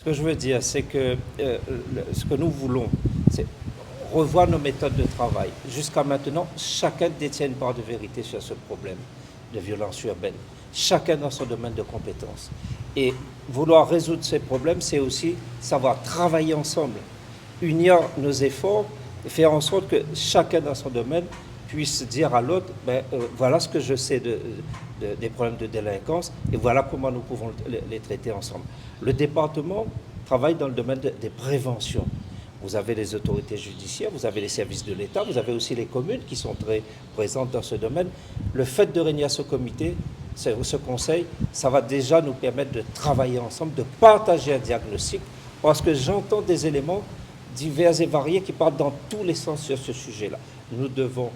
Ce que je veux dire, c'est que ce que nous voulons, c'est revoir nos méthodes de travail. Jusqu'à maintenant, chacun détient une part de vérité sur ce problème de violence urbaine. Chacun dans son domaine de compétences. Et vouloir résoudre ces problèmes, c'est aussi savoir travailler ensemble, unir nos efforts et faire en sorte que chacun dans son domaine puisse dire à l'autre, voilà ce que je sais des problèmes de délinquance et voilà comment nous pouvons les traiter ensemble. Le département travaille dans le domaine des préventions. Vous avez les autorités judiciaires, vous avez les services de l'État, vous avez aussi les communes qui sont très présentes dans ce domaine. Le fait de réunir ce comité, ce conseil, ça va déjà nous permettre de travailler ensemble, de partager un diagnostic, parce que j'entends des éléments divers et variés qui partent dans tous les sens sur ce sujet-là. Nous devons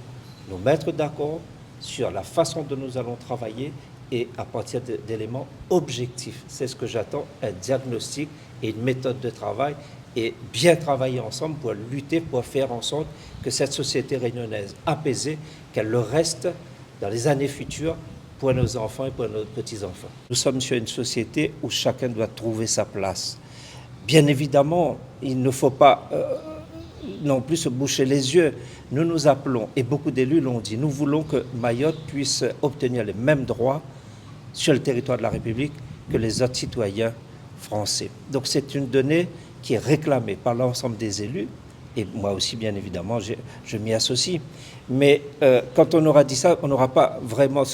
nous mettre d'accord sur la façon dont nous allons travailler et à partir d'éléments objectifs. C'est ce que j'attends, un diagnostic et une méthode de travail et bien travailler ensemble pour lutter, pour faire en sorte que cette société réunionnaise apaisée, qu'elle le reste dans les années futures pour nos enfants et pour nos petits-enfants. Nous sommes sur une société où chacun doit trouver sa place. Bien évidemment, il ne faut pas non plus se boucher les yeux. Nous nous appelons, et beaucoup d'élus l'ont dit, nous voulons que Mayotte puisse obtenir les mêmes droits sur le territoire de la République que les autres citoyens français. Donc c'est une donnée qui est réclamée par l'ensemble des élus, et moi aussi bien évidemment je m'y associe. Mais quand on aura dit ça, on n'aura pas vraiment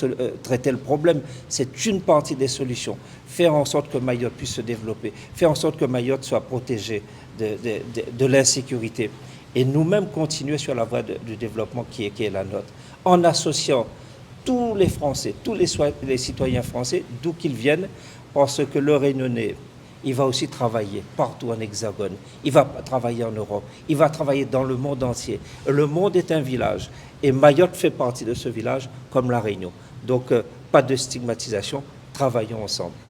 traité le problème. C'est une partie des solutions. Faire en sorte que Mayotte puisse se développer, faire en sorte que Mayotte soit protégée de l'insécurité. Et nous-mêmes continuer sur la voie du développement qui est la nôtre, en associant tous les Français, tous les citoyens français, d'où qu'ils viennent, parce que le Réunionnais, il va aussi travailler partout en Hexagone, il va travailler en Europe, il va travailler dans le monde entier. Le monde est un village et Mayotte fait partie de ce village comme la Réunion. Donc, pas de stigmatisation, travaillons ensemble.